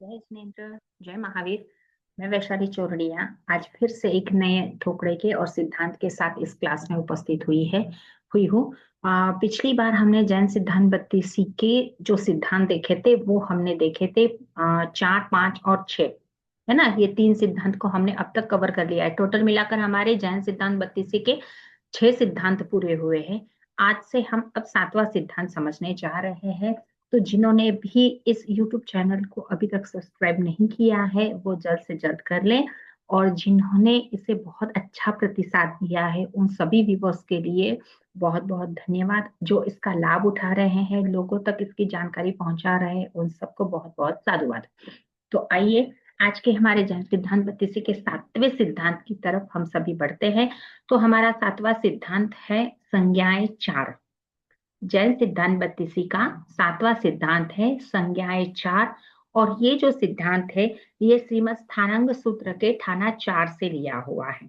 जय जिनेन्द्र, जय महावीर। मैं वैशाली चौरड़िया आज फिर से एक नए थोकड़े के और सिद्धांत के साथ इस क्लास में उपस्थित हुई हूँ। पिछली बार हमने जैन सिद्धांत 32 के जो सिद्धांत देखे थे वो हमने देखे थे 4, 5 और 6, है ना। ये 3 सिद्धांत को हमने अब तक कवर कर लिया है। टोटल मिलाकर हमारे जैन सिद्धांत 32 के 6 सिद्धांत पूरे हुए हैं। आज से हम अब 7वां सिद्धांत समझने जा रहे हैं। तो जिन्होंने भी इस YouTube चैनल को अभी तक सब्सक्राइब नहीं किया है वो जल्द से जल्द कर लें। और जिन्होंने इसे बहुत अच्छा प्रतिसाद दिया है उन सभी व्यूअर्स के लिए बहुत बहुत धन्यवाद। जो इसका लाभ उठा रहे हैं, लोगों तक इसकी जानकारी पहुंचा रहे हैं, उन सबको बहुत बहुत साधुवाद। तो आइए आज के हमारे जैन सिद्धांत 32 के 7वें सिद्धांत की तरफ हम सभी बढ़ते हैं। तो हमारा 7वां सिद्धांत है संज्ञाएं 4। जैन सिद्धांत 32 का 7वां सिद्धांत है संज्ञाएं 4। और ये जो सिद्धांत है ये श्रीमद् स्थानांग सूत्र के ठाना 4 से लिया हुआ है।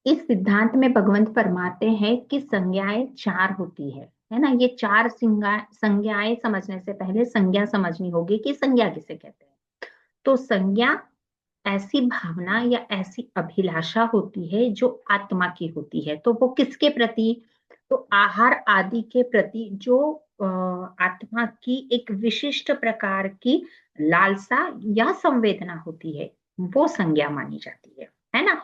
इस सिद्धांत में भगवंत फरमाते हैं कि संज्ञाएं 4 होती है ना। ये 4 संज्ञाएं समझने से पहले संज्ञा समझनी होगी कि संज्ञा किसे कहते हैं। तो संज्ञा ऐसी भावना या ऐसी अभिलाषा होती है जो आत्मा की होती है। तो वो किसके प्रति? तो आहार आदि के प्रति जो आत्मा की एक विशिष्ट प्रकार की लालसा या संवेदना होती है वो संज्ञा मानी जाती है ना।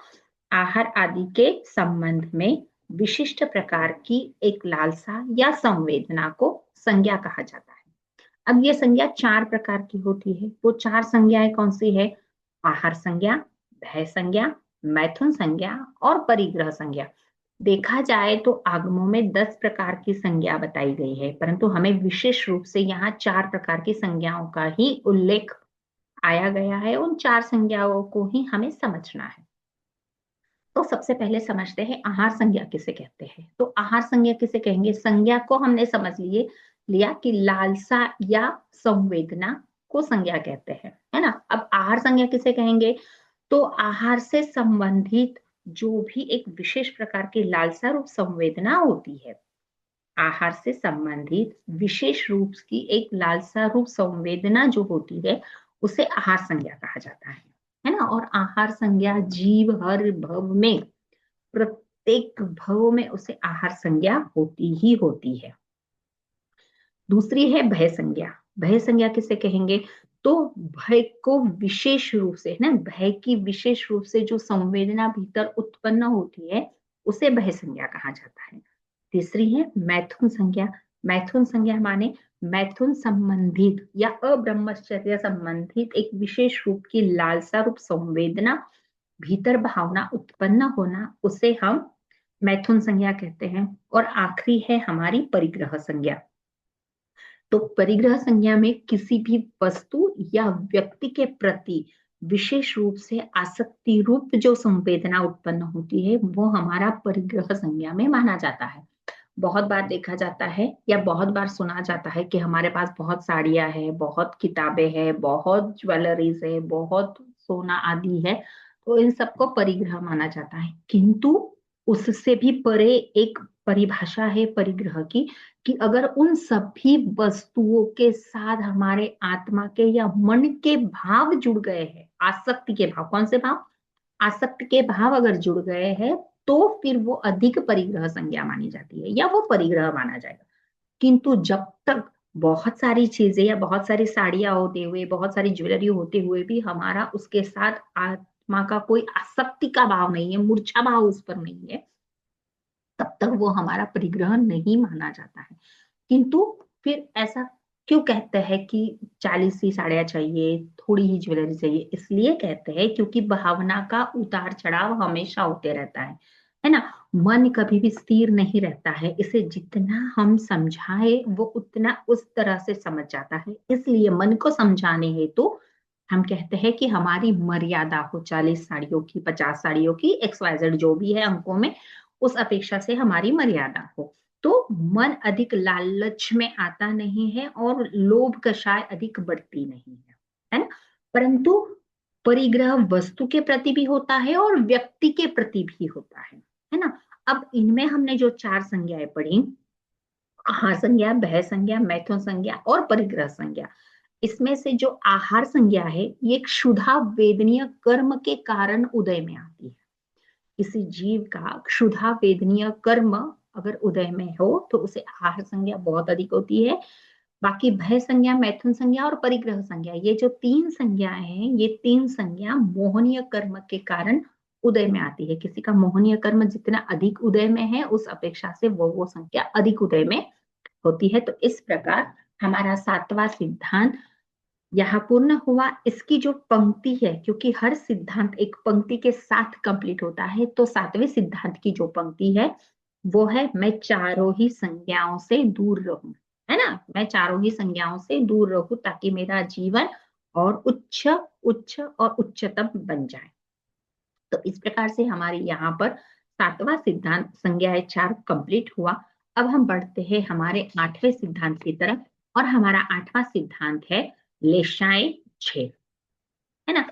आहार आदि के संबंध में विशिष्ट प्रकार की एक लालसा या संवेदना को संज्ञा कहा जाता है। अब ये संज्ञा 4 प्रकार की होती है। वो 4 संज्ञाएं कौन सी है? आहार संज्ञा, भय संज्ञा, मैथुन संज्ञा और परिग्रह संज्ञा। देखा जाए तो आगमों में 10 प्रकार की संज्ञा बताई गई है, परंतु हमें विशेष रूप से यहाँ 4 प्रकार की संज्ञाओं का ही उल्लेख आया गया है। उन 4 संज्ञाओं को ही हमें समझना है। तो सबसे पहले समझते हैं आहार संज्ञा किसे कहते हैं। तो आहार संज्ञा किसे कहेंगे? संज्ञा को हमने समझ लिया कि लालसा या संवेदना को संज्ञा कहते हैं, है ना। अब आहार संज्ञा किसे कहेंगे? तो आहार से संबंधित जो भी एक विशेष प्रकार की लालसा रूप संवेदना होती है, आहार से संबंधित विशेष रूप की एक लालसा रूप संवेदना जो होती है उसे आहार संज्ञा कहा जाता है ना। और आहार संज्ञा जीव हर भव में, प्रत्येक भव में उसे आहार संज्ञा होती ही होती है। दूसरी है भय संज्ञा। भय संज्ञा किसे कहेंगे? तो भय को विशेष रूप से, है ना, भय की विशेष रूप से जो संवेदना भीतर उत्पन्न होती है उसे भय संज्ञा कहा जाता है। तीसरी है मैथुन संज्ञा। मैथुन संज्ञा माने मैथुन संबंधित या अब्रह्मचर्य संबंधित एक विशेष रूप की लालसा रूप संवेदना, भीतर भावना उत्पन्न होना, उसे हम मैथुन संज्ञा कहते हैं। और आखिरी है हमारी परिग्रह संज्ञा। तो परिग्रह संज्ञा में किसी भी वस्तु या व्यक्ति के प्रति विशेष रूप से आसक्ति रूप जो संवेदना उत्पन्न होती है वो हमारा परिग्रह संज्ञा में माना जाता है। बहुत बार देखा जाता है या बहुत बार सुना जाता है कि हमारे पास बहुत साड़ियां है, बहुत किताबें हैं, बहुत ज्वेलरीज है, बहुत सोना आदि है, तो इन सबको परिग्रह माना जाता है। किंतु उससे भी परे एक परिभाषा है परिग्रह की, कि अगर उन सभी वस्तुओं के साथ हमारे आत्मा के या मन के भाव जुड़ गए हैं, आसक्ति के भाव, कौन से भाव? आसक्ति के भाव अगर जुड़ गए हैं तो फिर वो अधिक परिग्रह संज्ञा मानी जाती है या वो परिग्रह माना जाएगा। किंतु जब तक बहुत सारी चीजें या बहुत सारी साड़ियां होते हुए, बहुत सारी ज्वेलरी होते हुए भी हमारा उसके साथ आत्मा का कोई आसक्ति का भाव नहीं है, मूर्छा भाव उस पर नहीं है, तब तक वो हमारा परिग्रह नहीं माना जाता है। किंतु फिर ऐसा क्यों कहते हैं कि 40 ही साड़ियां चाहिए, थोड़ी ही ज्वेलरी चाहिए? इसलिए कहते हैं क्योंकि भावना का उतार चढ़ाव हमेशा होते रहता है ना। मन कभी भी स्थिर नहीं रहता है। इसे जितना हम समझाए वो उतना उस तरह से समझ जाता है। इसलिए मन को समझाने हेतु हम कहते हैं कि हमारी मर्यादा हो 40 साड़ियों की, 50 साड़ियों की, XYZ जो भी है अंकों में, उस अपेक्षा से हमारी मर्यादा हो। तो मन अधिक लालच में आता नहीं है और लोभ कषाय अधिक बढ़ती नहीं है ना। परंतु परिग्रह वस्तु के प्रति भी होता है और व्यक्ति के प्रति भी होता है ना। अब इनमें हमने जो 4 संज्ञाएं पढ़ी, आहार संज्ञा, भय संज्ञा, मैथुन संज्ञा और परिग्रह संज्ञा, इसमें से जो आहार संज्ञा है ये एक क्षुधा वेदनीय कर्म के कारण उदय में आती है। किसी जीव का क्षुधा वेदनीय कर्म अगर उदय में हो तो उसे आहार संज्ञा बहुत अधिक होती है। बाकी भय संज्ञा, मैथुन संज्ञा और परिग्रह संज्ञा, ये जो तीन संज्ञाएं हैं, ये तीन संज्ञा मोहनीय कर्म के कारण उदय में आती है। किसी का मोहनीय कर्म जितना अधिक उदय में है उस अपेक्षा से वो संज्ञा अधिक उदय में होती है। तो इस प्रकार हमारा सातवां सिद्धांत यहाँ पूर्ण हुआ। इसकी जो पंक्ति है, क्योंकि हर सिद्धांत एक पंक्ति के साथ कंप्लीट होता है, तो सातवें सिद्धांत की जो पंक्ति है वो है मैं चारों ही संज्ञाओं से दूर रहूं, है ना। मैं चारों ही संज्ञाओं से दूर रहूं ताकि मेरा जीवन और उच्च उच्च और उच्चतम बन जाए। तो इस प्रकार से हमारे यहाँ पर सातवां सिद्धांत संज्ञाएं चार कंप्लीट हुआ। अब हम बढ़ते हैं हमारे आठवें सिद्धांत की तरफ, और हमारा आठवां सिद्धांत है लेशाएं 6, है ना।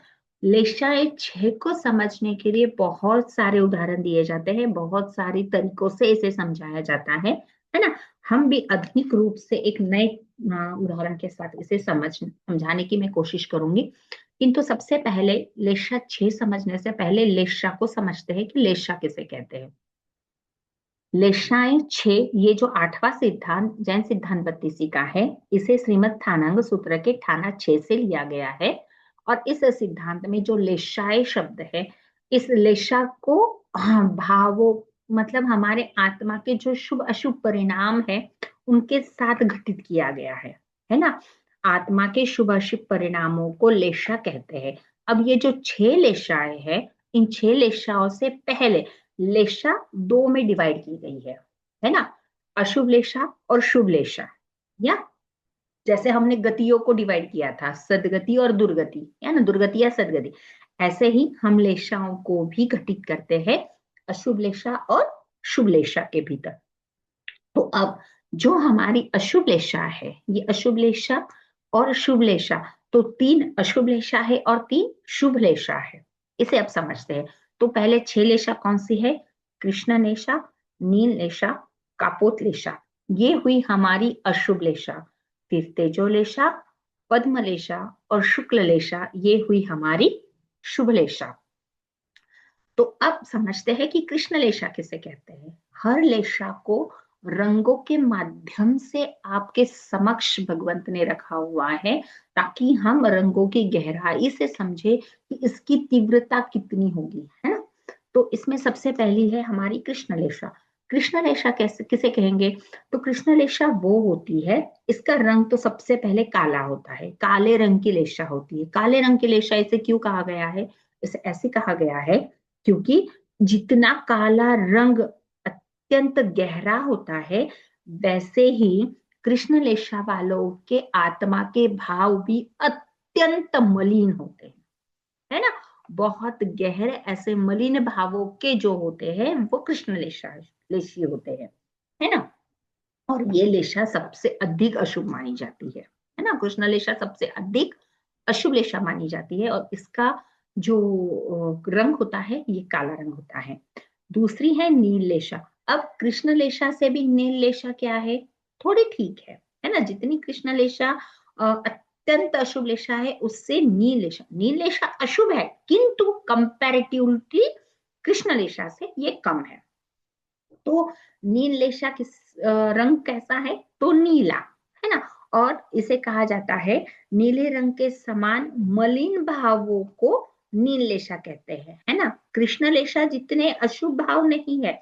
लेशाएं 6 को समझने के लिए बहुत सारे उदाहरण दिए जाते हैं, बहुत सारी तरीकों से इसे समझाया जाता है ना। हम भी आधुनिक रूप से एक नए उदाहरण के साथ इसे समझाने की मैं कोशिश करूंगी। किंतु सबसे पहले लेशा 6 समझने से पहले लेशा को समझते हैं कि लेशा किसे कहते हैं। लेशाएं 6, ये जो आठवां सिद्धांत जैन सिद्धांत 32 का है, इसे श्रीमद् थानांग सूत्र के ठाना 6 से लिया गया है। और इस सिद्धांत में जो लेशाए शब्द है, इस लेशा को भावों मतलब हमारे आत्मा के जो शुभ अशुभ परिणाम है उनके साथ घटित किया गया है ना। आत्मा के शुभ अशुभ परिणामों को लेशा कहते हैं। अब ये जो 6 लेशाएं है, इन 6 लेशाओं से पहले लेशा 2 में डिवाइड की गई है ना। अशुभ लेशा और शुभ लेशा, या जैसे हमने गतियों को डिवाइड किया था, सदगति और दुर्गति, है ना, दुर्गति या सदगति, ऐसे ही हम लेशाओं को भी घटित करते हैं अशुभ लेशा और शुभ लेशा के भीतर। तो अब जो हमारी अशुभ लेशा है, ये अशुभ लेशा और शुभ लेशा, तो 3 अशुभ लेशा है और 3 शुभ लेशा है। इसे अब समझते हैं। तो पहले 6 लेशा कौन सी है? कृष्ण लेशा, नील लेशा, कापोत लेशा, ये हुई हमारी अशुभ लेशा। फिर तेजो लेशा, पद्म लेशा और शुक्ल लेशा, ये हुई हमारी शुभ लेशा। तो अब समझते हैं कि कृष्ण लेशा किसे कहते हैं। हर लेशा को रंगों के माध्यम से आपके समक्ष भगवंत ने रखा हुआ है ताकि हम रंगों की गहराई से समझे कि इसकी तीव्रता कितनी होगी, है ना। तो इसमें सबसे पहली है हमारी कृष्ण लेशा। कृष्ण लेशा कैसे किसे कहेंगे? तो कृष्ण लेशा वो होती है, इसका रंग तो सबसे पहले काला होता है, काले रंग की लेशा होती है। काले रंग की लेशा इसे क्यों कहा गया है? इसे ऐसे कहा गया है क्योंकि जितना काला रंग अत्यंत गहरा होता है, वैसे ही कृष्ण लेशा वालों के आत्मा के भाव भी अत्यंत मलिन होते हैं, है ना। बहुत गहरे ऐसे मलिन भावों के जो होते हैं वो कृष्ण लेशी होते हैं, है ना। और ये लेशा सबसे अधिक अशुभ मानी जाती है ना। कृष्ण लेशा सबसे अधिक अशुभ लेशा मानी जाती है और इसका जो रंग होता है ये काला रंग होता है। दूसरी है नील लेशा। अब कृष्ण लेशा से भी नील लेशा क्या है? थोड़ी ठीक है ना। जितनी कृष्ण लेशा अत्यंत अशुभ लेशा है, उससे नील लेशा अशुभ है किंतु कंपैरेटिवली कृष्ण लेशा से ये कम है। तो नील लेशा किस रंग कैसा है? तो नीला, है ना। और इसे कहा जाता है नीले रंग के समान मलिन भावों को नील लेशा कहते हैं, है ना। कृष्ण लेशा जितने अशुभ भाव नहीं है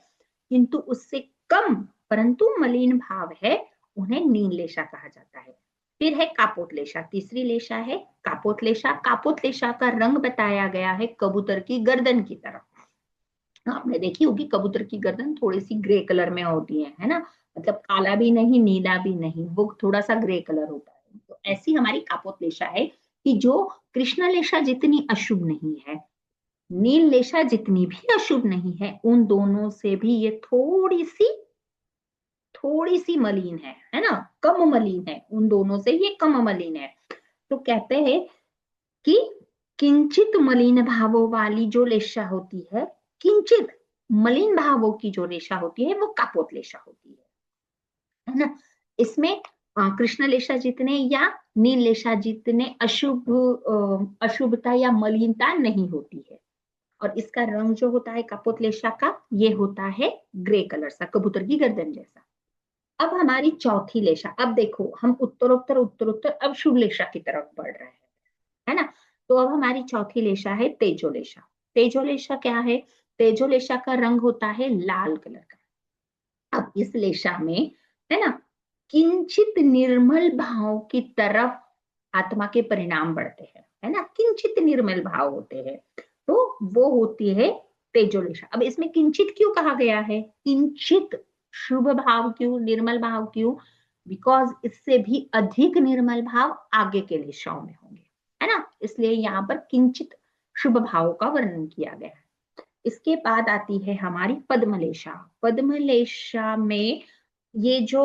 किंतु उससे कम परंतु मलिन भाव है, उन्हें नील लेशा कहा जाता है। फिर है कापोत लेशा, तीसरी लेशा है कापोत लेशा। कापोत लेशा का रंग बताया गया है कबूतर की गर्दन की तरफ। आपने देखी होगी कबूतर की गर्दन थोड़ी सी ग्रे कलर में होती है ना। मतलब काला भी नहीं नीला भी नहीं, वो थोड़ा सा ग्रे कलर होता है। तो ऐसी हमारी कापोत लेशा है कि जो कृष्ण लेशा जितनी अशुभ नहीं है, नील लेशा जितनी भी अशुभ नहीं है, उन दोनों से भी ये थोड़ी सी मलिन है ना, कम मलिन है। उन दोनों से ये कम मलिन है। तो कहते हैं कि किंचित मलिन भावों वाली जो लेशा होती है, किंचित मलिन भावों की जो रेशा होती है वो कापोत लेशा होती है ना। इसमें कृष्णलेशा जितने या नीललेशा जितने अशुभता या मलिनता नहीं होती है। और इसका रंग जो होता है कपोतलेशा का, ये होता है ग्रे कलर सा, कबूतर की गर्दन जैसा। अब हमारी चौथी लेशा, अब देखो हम उत्तरोत्तर उत्तरोत्तर अब शुभ लेशा की तरफ बढ़ रहे हैं, है ना। तो अब हमारी चौथी लेशा है तेजोलेशा। तेजोलेशा क्या है? तेजोलेशा का रंग होता है लाल कलर का। अब इस लेशा में, है ना, किंचित निर्मल भाव की तरफ आत्मा के परिणाम बढ़ते हैं, है ना, किंचित निर्मल भाव होते हैं, तो वो होती है तेजोलेशा। अब इसमें किंचित क्यों कहा गया है? किंचित शुभ भाव क्यों, निर्मल भाव क्यों? बिकॉज इससे भी अधिक निर्मल भाव आगे के लेशाओं में होंगे, है ना, इसलिए यहाँ पर किंचित शुभ भाव का वर्णन किया गया है। इसके बाद आती है हमारी पद्मलेशा। पद्मलेशा में ये जो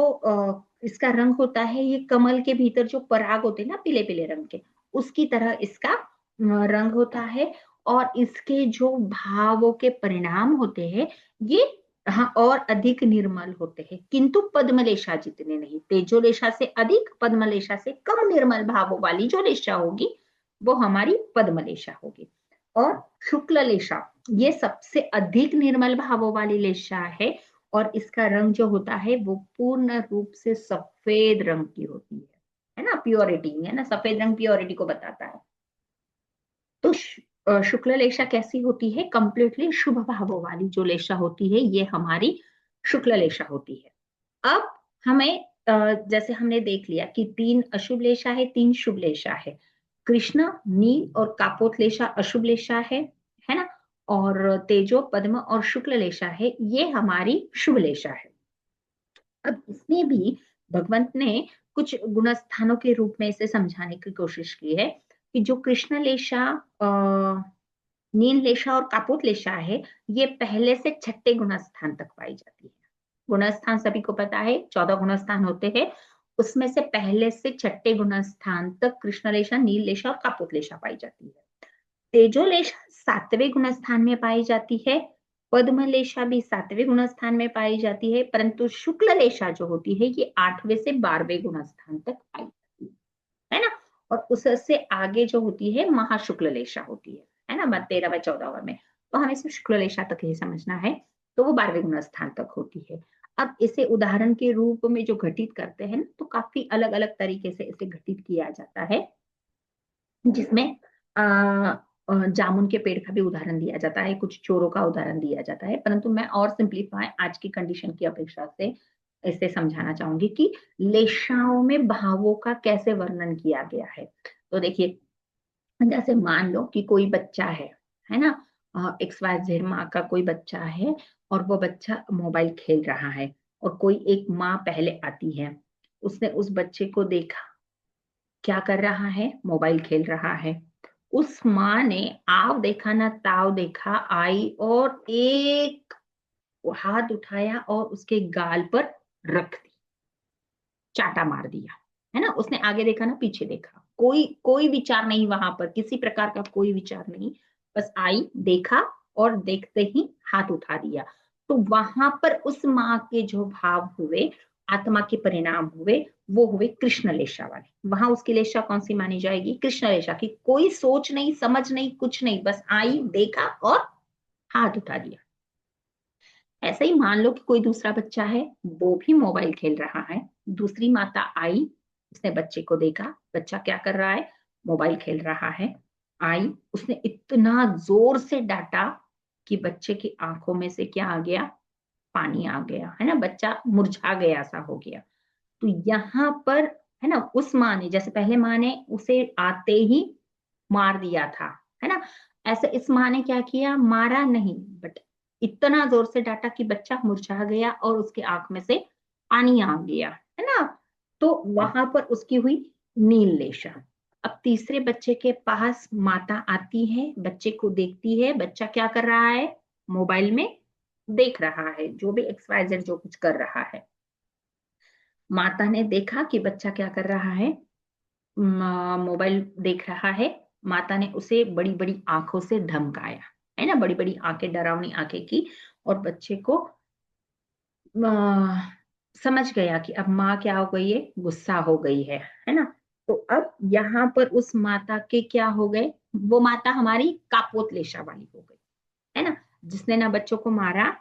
इसका रंग होता है, ये कमल के भीतर जो पराग होते हैं ना पीले पीले रंग के, उसकी तरह इसका रंग होता है। और इसके जो भावों के परिणाम होते हैं ये, हाँ, और अधिक निर्मल होते हैं, किंतु पद्मलेशा जितने नहीं। तेजोलेशा से अधिक, पद्मलेशा से कम निर्मल भावों वाली जो लेशा होगी वो हमारी पद्मलेशा होगी। और शुक्ल लेशा, ये सबसे अधिक निर्मल भावों वाली लेशा है। और इसका रंग जो होता है वो पूर्ण रूप से सफेद रंग की होती है ना, प्योरिटी है ना, सफेद रंग प्योरिटी को बताता है। तो शुक्ल लेशा कैसी होती है? कंप्लीटली शुभ भावों वाली जो लेशा होती है ये हमारी शुक्ल लेशा होती है। अब हमें जैसे हमने देख लिया कि 3 अशुभ लेशा है, 3 शुभ लेशा है। कृष्ण, नील और कापोत लेशा अशुभ लेशा है ना। और तेजो, पद्म और शुक्ल लेशा है, ये हमारी शुभ लेशा है। अब इसमें भी भगवंत ने कुछ गुणस्थानों के रूप में इसे समझाने की कोशिश की है कि जो कृष्ण लेशा, नील लेशा और कापोत लेशा है, ये पहले से छठे गुणस्थान तक पाई जाती है। गुणस्थान सभी को पता है 14 गुणस्थान होते हैं, उसमें से पहले से छठे गुणस्थान तक कृष्णलेशा, नील लेशा और कापोत लेशा पाई जाती है। तेजोलेशा 7वें गुणस्थान में पाई जाती है। पद्मलेशा भी 7वें गुणस्थान में पाई जाती है, परंतु शुक्ल लेशा जो होती है ये 8वें से 12वें गुणस्थान तक पाई जाती है ना। और उससे आगे जो होती है महाशुक्ल लेशा होती है ना, 13 व 14 में। तो हमें सिर्फ शुक्ल लेशा तक ही समझना है, तो वो 12वें गुणस्थान तक होती है। अब इसे उदाहरण के रूप में जो घटित करते हैं तो काफी अलग अलग तरीके से इसे घटित किया जाता है, जिसमें जामुन के पेड़ का भी उदाहरण दिया जाता है, कुछ चोरों का उदाहरण दिया जाता है, परंतु मैं और सिंप्लीफाई आज की कंडीशन की अपेक्षा से इसे समझाना चाहूंगी कि लेशाओं में भावों का कैसे वर्णन किया गया है। तो देखिए, जैसे मान लो कि कोई बच्चा है ना, XYZ माँ का कोई बच्चा है, और वो बच्चा मोबाइल खेल रहा है, और कोई एक माँ पहले आती है, उसने उस बच्चे को देखा क्या कर रहा है, मोबाइल खेल रहा है। उस माँ ने आव देखा ना ताव देखा, आई और एक हाथ उठाया और उसके गाल पर रख दी, चाटा मार दिया, है ना। उसने आगे देखा ना पीछे देखा, कोई कोई विचार नहीं वहां पर, किसी प्रकार का कोई विचार नहीं, बस आई, देखा और देखते ही हाथ उठा दिया। तो वहां पर उस माँ के जो भाव हुए, आत्मा के परिणाम हुए, वो हुए कृष्ण लेशा वाले। वहां उसकी लेशा कौन सी मानी जाएगी? कृष्ण लेशा की। कोई सोच नहीं, समझ नहीं, कुछ नहीं, बस आई, देखा और हाथ उठा दिया। ऐसे ही मान लो कि कोई दूसरा बच्चा है, वो भी मोबाइल खेल रहा है, दूसरी माता आई, उसने बच्चे को देखा, बच्चा क्या कर रहा है, मोबाइल खेल रहा है, आई, उसने इतना जोर से डांटा कि बच्चे की आंखों में से क्या आ गया, पानी आ गया, है ना, बच्चा मुरझा गया सा हो गया। तो यहाँ पर, है ना, उस माँ ने, जैसे पहले माँ ने उसे आते ही मार दिया था, है ना, ऐसे इस माँ ने क्या किया, मारा नहीं, बट इतना जोर से डांटा कि बच्चा मुरझा गया और उसके आंख में से पानी आ गया, है ना। तो वहां पर उसकी हुई नील लेशा। अब तीसरे बच्चे के पास माता आती है, बच्चे को देखती है, बच्चा क्या कर रहा है, मोबाइल में देख रहा है, जो भी XYZ जो कुछ कर रहा है। माता ने देखा कि बच्चा क्या कर रहा है, मोबाइल देख रहा है। माता ने उसे बड़ी बड़ी आंखों से धमकाया, है ना, बड़ी बड़ी आंखें, डरावनी आंखें की, और बच्चे को समझ गया कि अब माँ क्या हो गई है, गुस्सा हो गई है ना। तो अब यहाँ पर उस माता के क्या हो गए, वो माता हमारी कापोतलेशा वाली हो गई, है ना, जिसने ना बच्चों को मारा,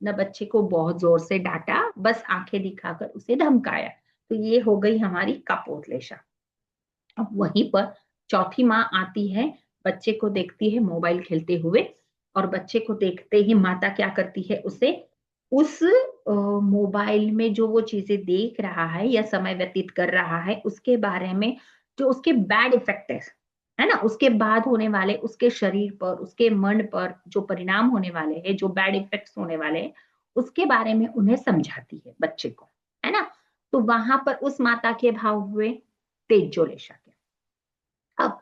ना बच्चे को बहुत जोर से डांटा, बस आंखें दिखाकर उसे धमकाया। तो ये हो गई हमारी कापोतलेशा। अब वहीं पर चौथी माँ आती है, बच्चे को देखती है मोबाइल खेलते हुए, और बच्चे को देखते ही माता क्या करती है, उसे उस मोबाइल में जो वो चीजें देख रहा है या समय व्यतीत कर रहा है उसके बारे में, जो उसके बैड इफेक्ट है ना, उसके बाद होने वाले उसके शरीर पर, उसके मन पर जो परिणाम होने वाले हैं, जो बैड इफेक्ट्स होने वाले हैं, उसके बारे में उन्हें समझाती है बच्चे को, है ना। तो वहां पर उस माता के भाव हुए तेजोलेशा के। अब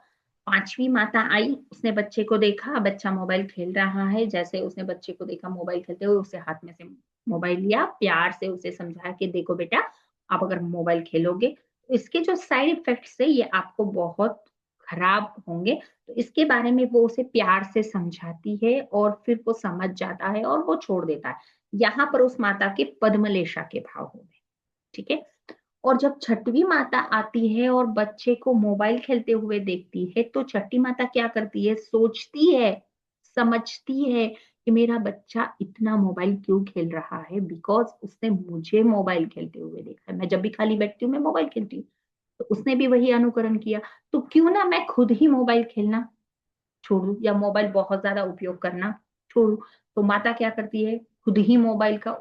पांचवी माता आई, उसने बच्चे को देखा, बच्चा मोबाइल खेल रहा है, जैसे उसने बच्चे को देखा मोबाइल खेलते हुए, उसे हाथ में से मोबाइल लिया, प्यार से उसे समझाया कि देखो बेटा, आप अगर मोबाइल खेलोगे तो इसके जो साइड इफेक्ट्स है ये आपको बहुत खराब होंगे। तो इसके बारे में वो उसे प्यार से समझाती है और फिर वो समझ जाता है और वो छोड़ देता है। यहाँ पर उस माता के पद्मलेशा के भाव हो गए, ठीक है। और जब छठवीं माता आती है और बच्चे को मोबाइल खेलते हुए देखती है, तो छठी माता क्या करती है, सोचती है, समझती है कि मेरा बच्चा इतना मोबाइल क्यों खेल रहा है, बिकॉज उसने मुझे मोबाइल खेलते हुए देखा है, मैं जब भी खाली बैठती हूँ मैं मोबाइल खेलती हूँ, तो उसने भी वही अनुकरण किया। तो क्यों ना मैं खुद ही मोबाइल खेलना छोड़ू या मोबाइल बहुत ज्यादा उपयोग करना छोड़ू। तो माता क्या करती है, खुद ही मोबाइल का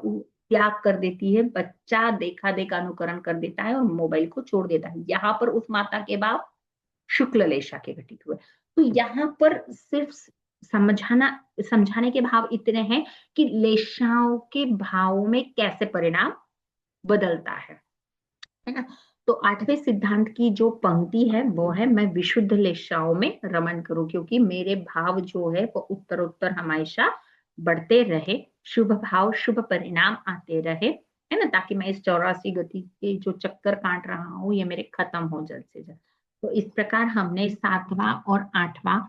त्याग कर देती है, बच्चा देखा देखा अनुकरण कर देता है और मोबाइल को छोड़ देता है। यहाँ पर उस माता के भाव शुक्ल लेशा के घटित हुए। तो यहाँ पर सिर्फ समझाना समझाने के भाव इतने हैं कि लेशाओं के भावों में कैसे परिणाम बदलता है ना। तो आठवें सिद्धांत की जो पंक्ति है वो है, मैं विशुद्ध लेशाओं में रमन करूं, क्योंकि मेरे भाव जो है वो उत्तरोत्तर हमेशा बढ़ते रहे, शुभ भाव शुभ परिणाम आते रहे, है ना, ताकि मैं इस 84 गति के जो चक्कर काट रहा हूं ये मेरे खत्म हो जल्द से जल्द। तो इस प्रकार हमने सातवां और आठवां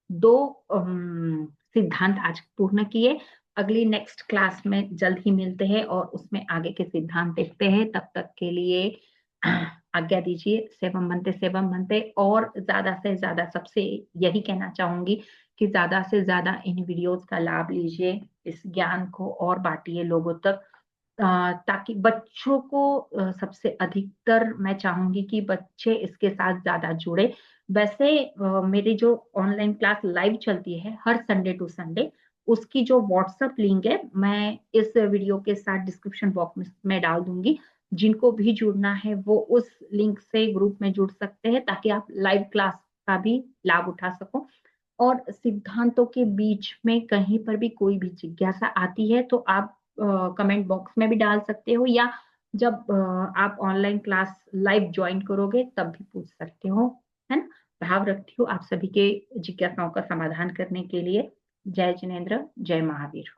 दो सिद्धांत आज पूर्ण किए। अगली नेक्स्ट क्लास में जल्द ही मिलते हैं और उसमें आगे के सिद्धांत देखते हैं। तब तक के लिए आज्ञा दीजिए, सेवम बनते। और ज्यादा से ज्यादा सबसे यही कहना चाहूंगी कि ज्यादा से ज्यादा इन वीडियोस का लाभ लीजिए, इस ज्ञान को और बांटिए लोगों तक, ताकि बच्चों को सबसे अधिकतर मैं चाहूंगी कि बच्चे इसके साथ ज्यादा जुड़े। वैसे मेरी जो ऑनलाइन क्लास लाइव चलती है हर संडे टू संडे, उसकी जो व्हाट्सएप लिंक है मैं इस वीडियो के साथ डिस्क्रिप्शन बॉक्स में डाल दूंगी। जिनको भी जुड़ना है वो उस लिंक से ग्रुप में जुड़ सकते हैं, ताकि आप लाइव क्लास का भी लाभ उठा सको। और सिद्धांतों के बीच में कहीं पर भी कोई भी जिज्ञासा आती है तो आप कमेंट बॉक्स में भी डाल सकते हो, या जब आप ऑनलाइन क्लास लाइव ज्वाइन करोगे तब भी पूछ सकते हो, है ना। भाव रखती हूँ आप सभी के जिज्ञासाओं का समाधान करने के लिए। जय जिनेन्द्र, जय महावीर।